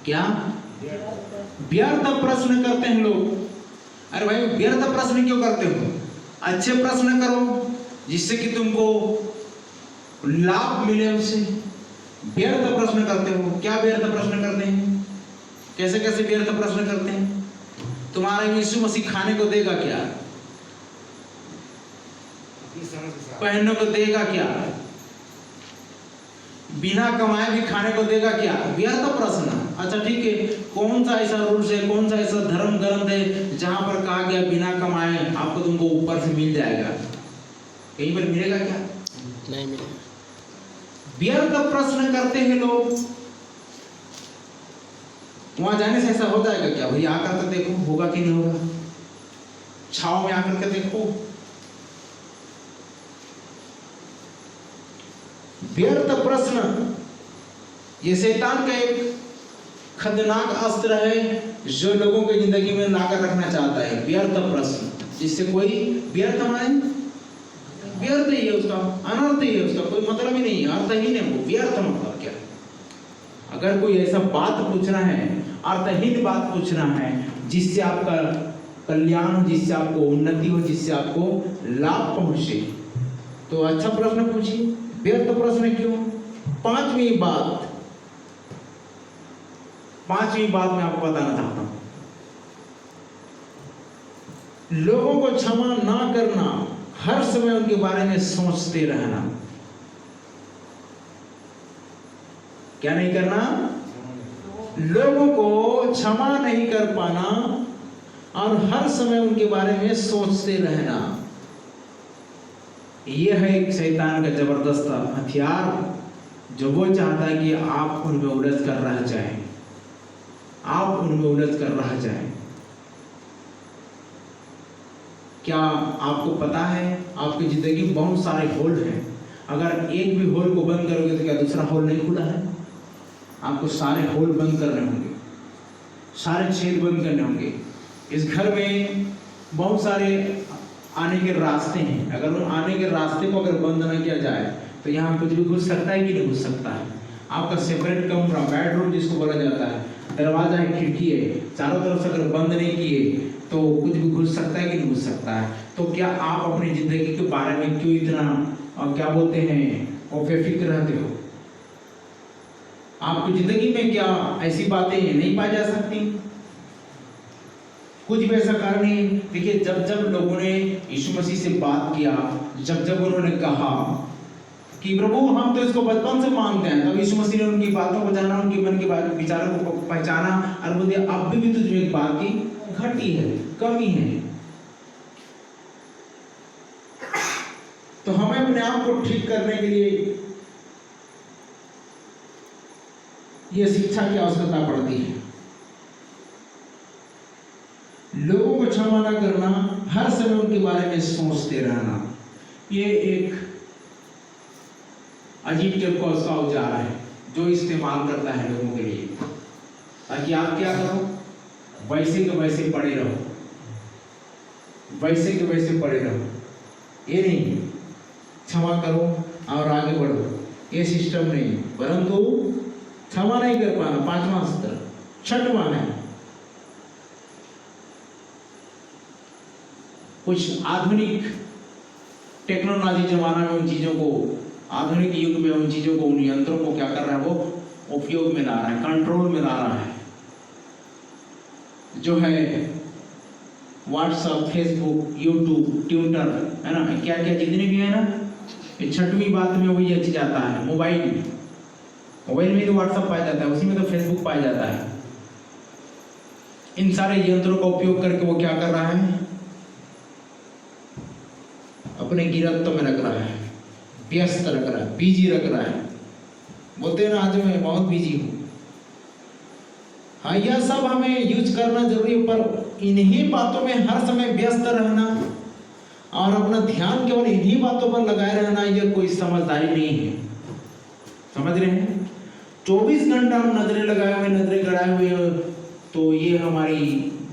क्या व्यर्थ प्रश्न करते हैं लोग। अरे भाई व्यर्थ प्रश्न क्यों करते हो? अच्छे प्रश्न करो जिससे कि तुमको लाभ मिले उससे। व्यर्थ प्रश्न करते हो। क्या व्यर्थ प्रश्न करते हैं? कैसे कैसे व्यर्थ प्रश्न करते हैं? तुम्हारा यीशु मसीह खाने को देगा क्या? पहनने को देगा क्या? बिना कमाए भी खाने को देगा क्या? व्यर्थ प्रश्न। अच्छा ठीक है, कौन सा ऐसा रूल्स है, कौन सा ऐसा धर्म ग्रंथ है जहां पर कहा गया बिना कमाए आपको तुमको ऊपर से मिल जाएगा? कहीं पर मिलेगा क्या? नहीं मिलेगा। व्यर्थ प्रश्न करते हैं लोग। वहां जाने से ऐसा हो जाएगा क्या? भैया आकर के देखो होगा कि नहीं होगा। छाव में आकर के देखो। व्यर्थ प्रश्न ये शैतान का एक खतरनाक अस्त्र है जो लोगों की जिंदगी में लाकर रखना चाहता है। व्यर्थ प्रश्न जिससे कोई व्यर्थ हमारे व्यर्थ ही है, उसका अनर्थ ही है, उसका कोई मतलब ही नहीं है, अर्थ ही नहीं। वो व्यर्थ मतलब क्या? अगर कोई ऐसा बात पूछना है, अर्थहीन बात पूछना है जिससे आपका कल्याण हो, जिससे आपको उन्नति हो, जिससे आपको लाभ पहुंचे, तो अच्छा प्रश्न पूछिए। व्यर्थ प्रश्न क्यों? पांचवी बात मैं आपको बताना चाहता हूं। लोगों को क्षमा ना करना, हर समय उनके बारे में सोचते रहना। क्या नहीं करना? लोगों को क्षमा नहीं कर पाना और हर समय उनके बारे में सोचते रहना। यह है एक शैतान का जबरदस्त हथियार जो वो चाहता है कि आप उनमें उलझ कर रह जाएं, आप उनमें उलझ कर रह जाएं। क्या आपको पता है आपकी जिंदगी में बहुत सारे होल हैं। अगर एक भी होल को बंद करोगे तो क्या दूसरा होल नहीं खुला है? आपको सारे होल बंद करने होंगे, सारे छेद बंद करने होंगे। इस घर में बहुत सारे आने के रास्ते हैं। अगर उन आने के रास्ते को अगर बंद न किया जाए तो यहाँ कुछ भी घुस सकता है कि नहीं घुस सकता है? आपका सेपरेट कमरा, बेडरूम जिसको बोला जाता है, दरवाजा है, खिड़की है, चारों तरफ से अगर बंद नहीं किए तो कुछ भी घुस सकता है कि नहीं घुस सकता है? तो क्या आप अपनी जिंदगी के बारे में क्यों इतना क्या बोलते हैं बेफिक्र रहते हो? आपकी जिंदगी में क्या ऐसी बातें नहीं पाई जा सकती? कुछ भी ऐसा कारण नहीं। देखिए, जब जब लोगों ने यीशु मसीह से बात किया, जब जब उन्होंने कहा कि प्रभु हम तो इसको बचपन से मांगते हैं, तब यीशु मसीह ने उनकी बातों को जाना, उनके मन के विचारों को पहचाना और बोले अब भी तुझमें एक बात की घटी है, कमी है। तो हमें अपने आप को ठीक करने के लिए यह शिक्षा की आवश्यकता पड़ती है। लोगों को क्षमा न करना, हर समय उनके बारे में सोचते रहना, ये एक अजीब टाइप का उसका औजार है जो इस्तेमाल करता है लोगों के लिए, ताकि आप क्या करो, वैसे के वैसे पड़े रहो, वैसे के वैसे पड़े रहो। ये नहीं क्षमा करो और आगे बढ़ो, ये सिस्टम नहीं। परंतु क्षमा नहीं कर पाना पांचवा स्तर। छठवां है कुछ आधुनिक टेक्नोलॉजी जमाना में उन चीजों को, आधुनिक युग में उन चीजों को, उन यंत्रों को क्या कर रहा है, वो उपयोग में ला रहा है, कंट्रोल में ला रहा है। जो है व्हाट्सएप, फेसबुक, यूट्यूब, ट्विटर, है ना, क्या क्या जितने भी है ना, ये छठवीं बात में वही चीज आता है। मोबाइल में तो व्हाट्सएप पाया जाता है, उसी में तो फेसबुक पाया जाता है। इन सारे यंत्रों का उपयोग करके वो क्या कर रहा है, अपने गिरफ्त में रख रहा है, व्यस्त रख रहा है, बिजी रख रहा है। बोलते हैं ना आज मैं बहुत बिजी हूँ। हाँ, यह सब हमें यूज करना जरूरी है, पर इन्हीं बातों में हर समय व्यस्त रहना और अपना ध्यान केवल इन्हीं बातों पर लगाए रहना, यह कोई समझदारी नहीं है। समझ रहे हैं? 24 घंटा हम नजरें लगाए हुए, नजरें गड़ाए हुए, तो ये हमारी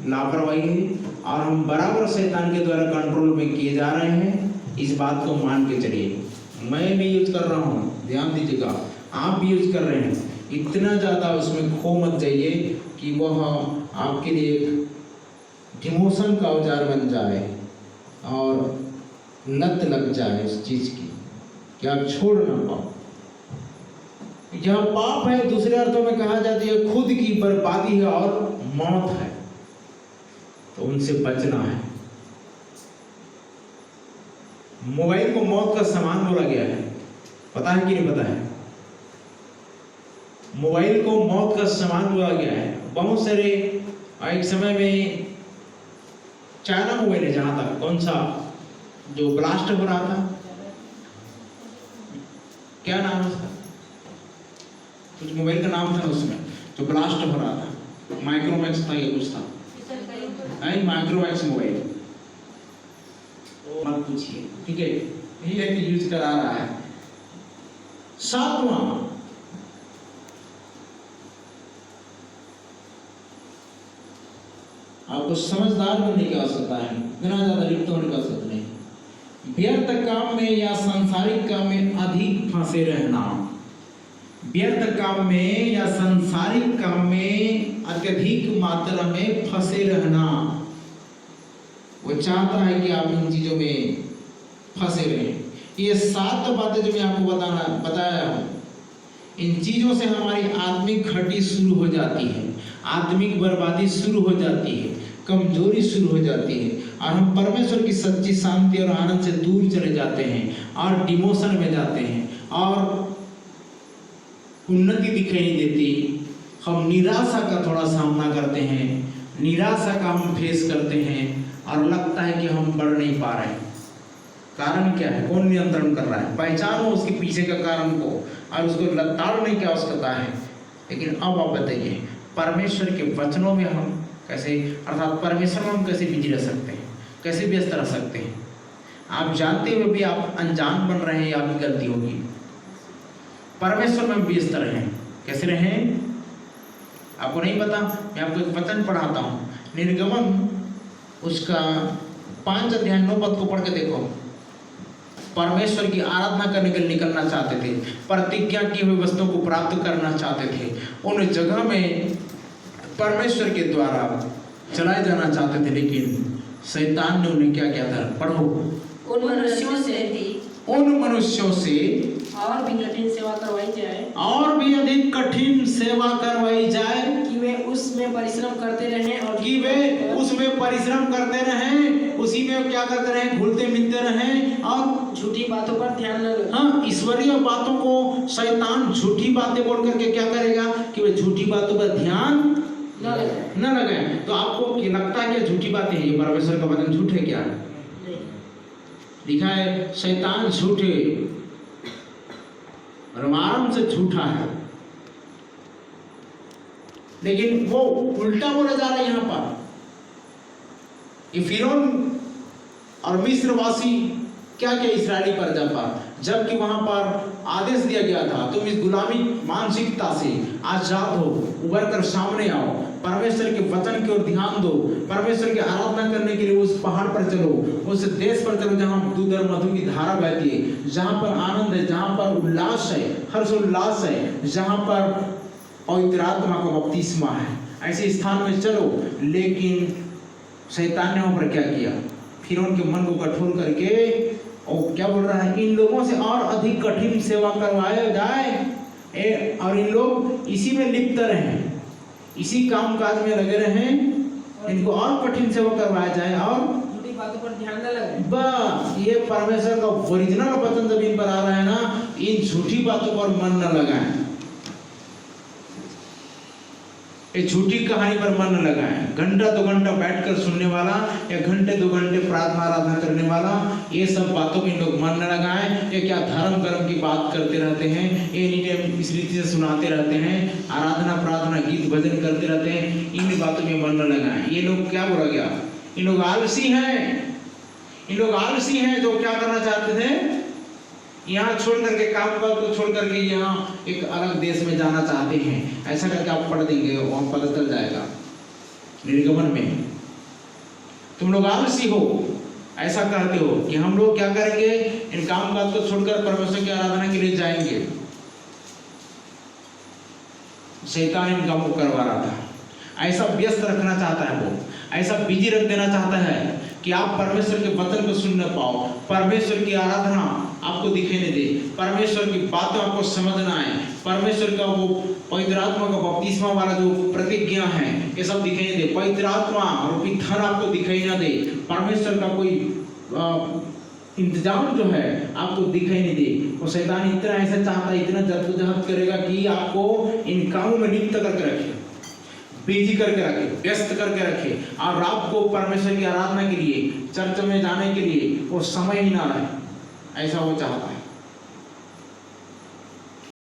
लापरवाही है और हम बराबर शैतान के द्वारा कंट्रोल में किए जा रहे हैं। इस बात को मान के चलिए। मैं भी यूज कर रहा हूँ, ध्यान दीजिएगा, आप भी यूज कर रहे हैं। इतना ज़्यादा उसमें खो मत जाइए कि वह आपके लिए एक डिमोशन का औजार बन जाए और लत लग जाए उस चीज़ की कि आप छोड़ ना पाओ। जहाँ पाप है दूसरे अर्थों में कहा जाती है खुद की बर्बादी है और मौत है, तो उनसे बचना है। मोबाइल को मौत का सामान बोला गया है, पता है कि नहीं पता है? मोबाइल को मौत का सामान बोला गया है। बहुत सारे एक समय में चाइना मोबाइल है, जहां तक कौन सा जो ब्लास्ट हो रहा था, क्या नाम है उसका? कुछ मोबाइल का नाम था उसमें जो ब्लास्ट हो रहा था, माइक्रोमैक्स था या कुछ था, नहीं माइक्रोमैक्स मोबाइल, मत पूछिए, ठीक है? यही है कि यूज करा रहा है। सातवां, आपको समझदार बनने की आवश्यकता है, इतना ज्यादा लिप्त होने की आवश्यकता नहीं। व्यर्थ काम में या सांसारिक काम में अधिक फंसे रहना। व्यर्थ काम में या सांसारिक काम में अत्यधिक मात्रा में फंसे रहना। वो चाहता है कि आप इन चीजों में फंसे रहें। ये 7 बातें जो मैं आपको बताया हूं, इन चीजों से हमारी आत्मिक घटी शुरू हो जाती है, आत्मिक बर्बादी शुरू हो जाती है, कमजोरी शुरू हो जाती है और हम परमेश्वर की सच्ची शांति और आनंद से दूर चले जाते हैं और डिमोशन में जाते हैं और उन्नति दिखाई नहीं देती। हम निराशा का थोड़ा सामना करते हैं, निराशा का हम फेस करते हैं और लगता है कि हम बढ़ नहीं पा रहे। कारण क्या है? कौन नियंत्रण कर रहा है? पहचानो उसके पीछे का कारण को और उसको लताड़ने की आवश्यकता है। लेकिन अब आप बताइए, परमेश्वर के वचनों में हम कैसे, अर्थात परमेश्वर में हम कैसे बिजी रह सकते हैं, कैसे व्यस्त रह सकते हैं? आप जानते हुए भी आप अनजान बन रहे हैं, आपकी गलती होगी। परमेश्वर में व्यस्त रहें। कैसे रहें? आपको नहीं पता? मैं आपको एक वचन पढ़ाता हूँ, निर्गमन उसका 5 अध्याय 9 पद को पढ़ के देखो। परमेश्वर की आराधना करने के लिए निकलना चाहते थे, प्रतिज्ञा की हुई वस्तुओं को प्राप्त करना चाहते थे, उन जगह में परमेश्वर के द्वारा चलाए जाना चाहते थे, लेकिन शैतान ने उन्हें क्या किया था? पढ़ो। उन मनुष्यों से और भी कठिन सेवा करवाई जाए, और भी अधिक कठिन सेवा करवाई जाए कि वे उसमें परिश्रम करते रहें और कि वे उसमें परिश्रम करते रहें, उसी में क्या करते रहें? घुलते मिलते रहें और झूठी बातों पर ध्यान न लगाएं। हाँ, ईश्वरीय बातों को शैतान झूठी बातें बोल करके क्या करेगा कि वे झूठी बातों पर ध्यान न लगाएं। तो आपको लगता है कि झूठी बातें हैं, ये परमेश्वर का वचन झूठ है क्या? लिखा है शैतान झूठे और आराम से झूठा है, लेकिन वो उल्टा बोला जा रहा है। यहाँ पर ये फिरौन और मिस्रवासी क्या क्या इस्राएली प्रजा पर, जबकि वहां पर आदेश दिया गया था तुम इस गुलामी मानसिकता से आजाद हो, उभर कर सामने आओ, परमेश्वर के वचन की ओर ध्यान दो, परमेश्वर की आराधना करने के लिए उस पहाड़ पर चलो, उस देश पर चलो जहां दूध और मधु की धारा बहती है, जहां पर आनंद है, जहां पर उल्लास है, हर्षोल्लास है, जहां पर पवित्र आत्मा का बपतिस्मा है, ऐसे स्थान में चलो। लेकिन शैतान ने वहां पर क्या किया? फिर उनके मन को कठोर करके और क्या बोल रहा है? इन लोगों से और अधिक कठिन सेवा करवाया जाए और इन लोग इसी में लिप्त रहें, इसी काम काज में लगे रहें, इनको और कठिन सेवा करवाया जाए और झूठी बातों पर ध्यान न लगाएं। बस ये परमेश्वर का ओरिजिनल वचन जब इन पर आ रहा है ना, इन झूठी बातों पर मन न लगाएं, ये झूठी कहानी पर मन न लगाएं। घंटा 2 घंटा बैठकर सुनने वाला या घंटे 2 घंटे प्रार्थना आराधना करने वाला, ये सब बातों में लोग मन न लगाएं। ये क्या धर्म कर्म की बात करते रहते हैं, ये एनी इस रीति से सुनाते रहते हैं, आराधना प्रार्थना गीत भजन करते रहते हैं, इन बातों में मन न लगाएं। ये लोग क्या बोला गया? इन लोग आलसी हैं, इन लोग आलसी हैं जो क्या करना चाहते थे? यहाँ छोड़ करके काम को छोड़ करके यहाँ एक अलग देश में जाना चाहते हैं। ऐसा करके आप पढ़ देंगे, वहां पता चल जाएगा निर्गमन में। तुम लोग आलसी हो, ऐसा कहते हो कि हम लोग क्या करेंगे? इन काम काज को छोड़कर परमेश्वर की आराधना के लिए जाएंगे। शैतान इन कामों को करवा रहा था। ऐसा व्यस्त रखना चाहता है वो, ऐसा बिजी रख देना चाहता है कि आप परमेश्वर के वचन को सुन न पाओ, परमेश्वर की आराधना आपको दिखाई नहीं दे, परमेश्वर की बातों आपको समझ ना आए, परमेश्वर का वो पवित्र आत्मा का बपतिस्मा वाला जो प्रतिज्ञा है ये सब दिखाई नहीं दे, पवित्र आत्मा रूपी धन आपको दिखाई ना दे, परमेश्वर का कोई इंतजाम जो है आपको दिखाई नहीं दे। वो शैतान इतना ऐसा चाहता है, इतना जद्दोजहद करेगा कि आपको इन कामों में लिप्त करके रखे, बिजी करके रखे, व्यस्त करके रखे, और रात को परमेश्वर की आराधना के लिए, चर्च में जाने के लिए वो समय ही ना रहे, ऐसा वो चाहता है।